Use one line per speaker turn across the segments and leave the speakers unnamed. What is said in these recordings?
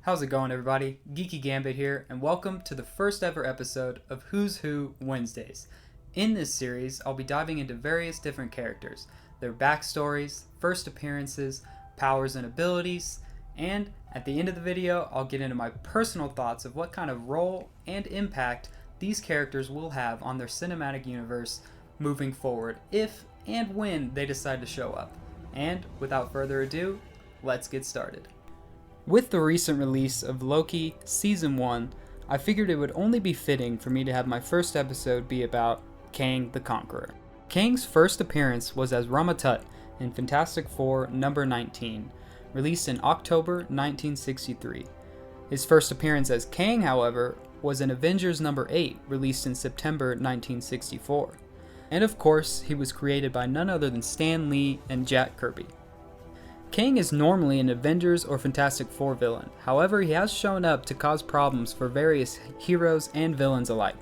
How's it going, everybody? Geeky Gambit here, and welcome to the first ever episode of Who's Who Wednesdays. In this series, I'll be diving into various different characters, their backstories, first appearances, powers and abilities, and at the end of the video, I'll get into my personal thoughts of what kind of role and impact these characters will have on their cinematic universe moving forward, if and when they decide to show up. And without further ado, let's get started. With the recent release of Loki Season 1, I figured it would only be fitting for me to have my first episode be about Kang the Conqueror. Kang's first appearance was as Ramatut in Fantastic Four number 19, released in October 1963. His first appearance as Kang, however, was in Avengers number 8, released in September 1964. And of course, he was created by none other than Stan Lee and Jack Kirby. Kang is normally an Avengers or Fantastic Four villain, however he has shown up to cause problems for various heroes and villains alike.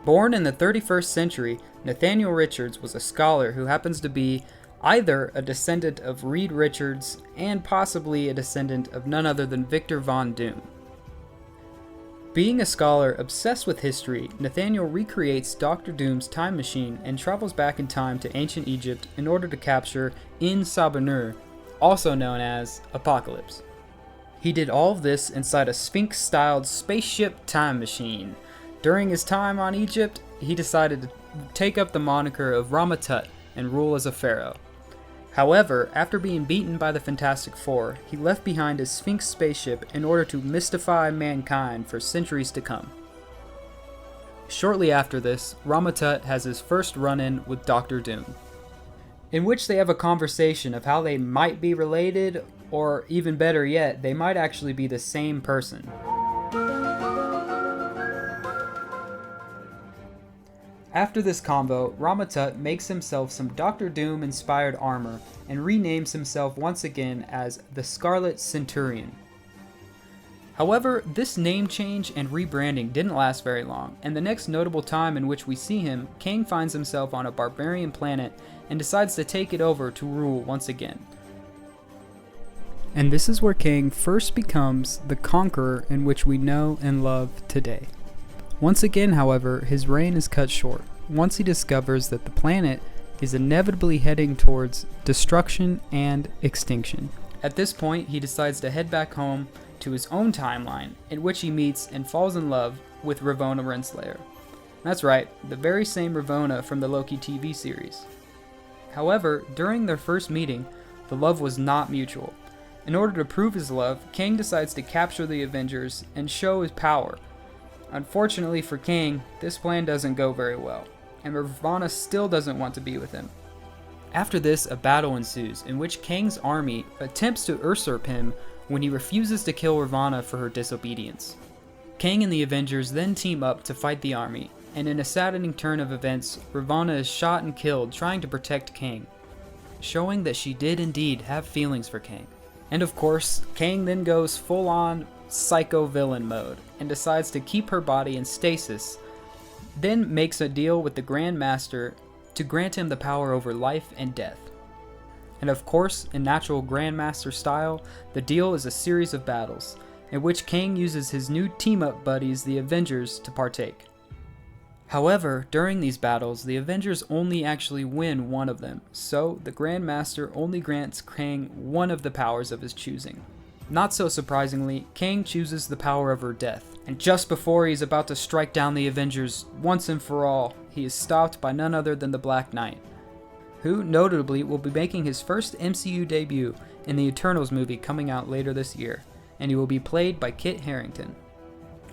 Born in the 31st century, Nathaniel Richards was a scholar who happens to be either a descendant of Reed Richards and possibly a descendant of none other than Victor Von Doom. Being a scholar obsessed with history, Nathaniel recreates Dr. Doom's time machine and travels back in time to ancient Egypt in order to capture In-Sabanur, also known as Apocalypse. He did all of this inside a Sphinx-styled spaceship time machine. During his time on Egypt, he decided to take up the moniker of Ramatut and rule as a pharaoh. However, after being beaten by the Fantastic Four, he left behind his Sphinx spaceship in order to mystify mankind for centuries to come. Shortly after this, Ramatut has his first run-in with Dr. Doom, in which they have a conversation of how they might be related, or even better yet, they might actually be the same person. After this convo, Ramatut makes himself some Dr. Doom-inspired armor and renames himself once again as the Scarlet Centurion. However, this name change and rebranding didn't last very long, and the next notable time in which we see him, Kang finds himself on a barbarian planet and decides to take it over to rule once again. And this is where Kang first becomes the Conqueror in which we know and love today. Once again, however, his reign is cut short once he discovers that the planet is inevitably heading towards destruction and extinction. At this point, he decides to head back home to his own timeline, in which he meets and falls in love with Ravonna Renslayer. That's right, the very same Ravonna from the Loki TV series. However, during their first meeting, the love was not mutual. In order to prove his love, Kang decides to capture the Avengers and show his power. Unfortunately for Kang, this plan doesn't go very well, and Ravonna still doesn't want to be with him. After this, a battle ensues, in which Kang's army attempts to usurp him when he refuses to kill Ravonna for her disobedience. Kang and the Avengers then team up to fight the army, and in a saddening turn of events, Ravonna is shot and killed trying to protect Kang, showing that she did indeed have feelings for Kang. And of course, Kang then goes full-on psycho villain mode and decides to keep her body in stasis, then makes a deal with the Grand Master to grant him the power over life and death. And of course, in natural Grand Master style, the deal is a series of battles, in which Kang uses his new team-up buddies, the Avengers, to partake. However, during these battles, the Avengers only actually win one of them, so the Grand Master only grants Kang one of the powers of his choosing. Not so surprisingly, Kang chooses the power over death, and just before he's about to strike down the Avengers once and for all, he is stopped by none other than the Black Knight, who notably will be making his first MCU debut in the Eternals movie coming out later this year, and he will be played by Kit Harington,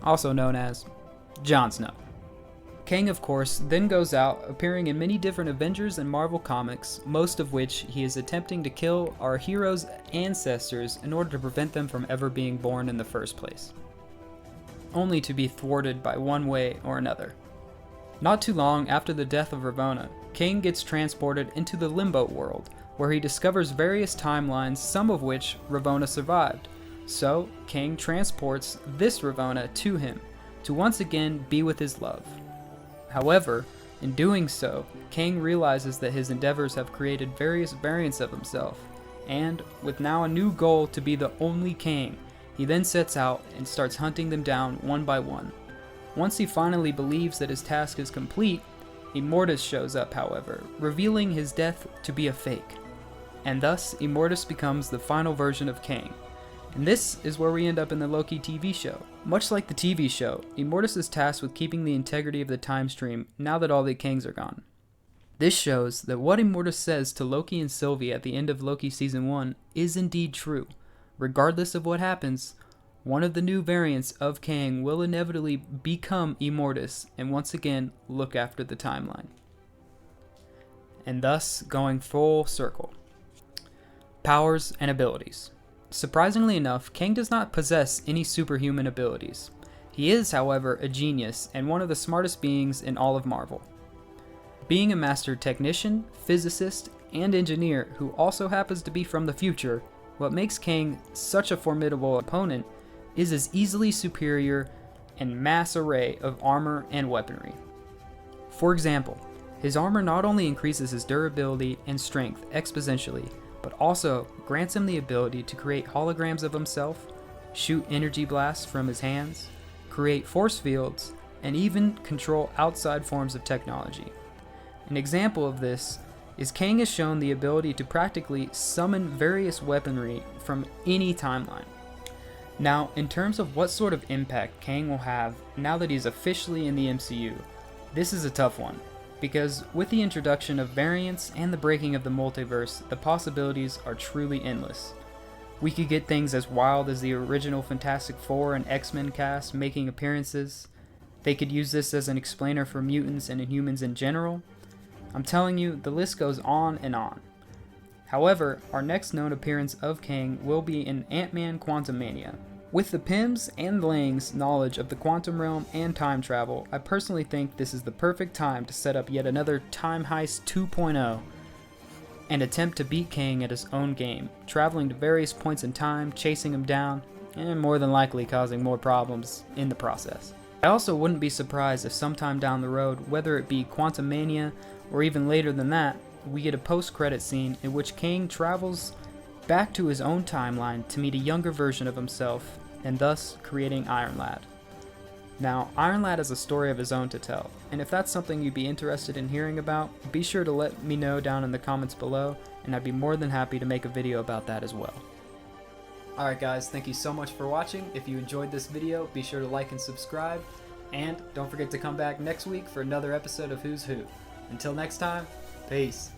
also known as Jon Snow. Kang, of course, then goes out, appearing in many different Avengers and Marvel comics, most of which he is attempting to kill our heroes' ancestors in order to prevent them from ever being born in the first place, only to be thwarted by one way or another. Not too long after the death of Ravonna, Kang gets transported into the Limbo world, where he discovers various timelines, some of which Ravonna survived. So, Kang transports this Ravonna to him, to once again be with his love. However, in doing so, Kang realizes that his endeavors have created various variants of himself, and with now a new goal to be the only Kang, He then sets out and starts hunting them down one by one. Once he finally believes that his task is complete, Immortus shows up, however, revealing his death to be a fake. And thus, Immortus becomes the final version of Kang. And this is where we end up in the Loki TV show. Much like the TV show, Immortus is tasked with keeping the integrity of the time stream now that all the Kangs are gone. This shows that what Immortus says to Loki and Sylvie at the end of Loki Season 1 is indeed true. Regardless of what happens, one of the new variants of Kang will inevitably become Immortus and once again look after the timeline. And thus, going full circle. Powers and abilities. Surprisingly enough, Kang does not possess any superhuman abilities. He is, however, a genius and one of the smartest beings in all of Marvel. Being a master technician, physicist, and engineer who also happens to be from the future, what makes Kang such a formidable opponent is his easily superior and mass array of armor and weaponry. For example, his armor not only increases his durability and strength exponentially, but also grants him the ability to create holograms of himself, shoot energy blasts from his hands, create force fields, and even control outside forms of technology. An example of this is Kang has shown the ability to practically summon various weaponry from any timeline. Now, in terms of what sort of impact Kang will have now that he's officially in the MCU, this is a tough one, because with the introduction of variants and the breaking of the multiverse, the possibilities are truly endless. We could get things as wild as the original Fantastic Four and X-Men cast making appearances. They could use this as an explainer for mutants and Inhumans in general. I'm telling you, the list goes on and on. However, our next known appearance of Kang will be in Ant-Man Quantumania. With the Pyms and Lang's knowledge of the quantum realm and time travel, I personally think this is the perfect time to set up yet another Time Heist 2.0 and attempt to beat Kang at his own game, traveling to various points in time, chasing him down, and more than likely causing more problems in the process. I also wouldn't be surprised if sometime down the road, whether it be Quantumania or even later than that, we get a post-credit scene in which Kang travels back to his own timeline to meet a younger version of himself, and thus creating Iron Lad. Now, Iron Lad has a story of his own to tell, and if that's something you'd be interested in hearing about, be sure to let me know down in the comments below, and I'd be more than happy to make a video about that as well. Alright guys, thank you so much for watching. If you enjoyed this video, be sure to like and subscribe, and don't forget to come back next week for another episode of Who's Who. Until next time, peace.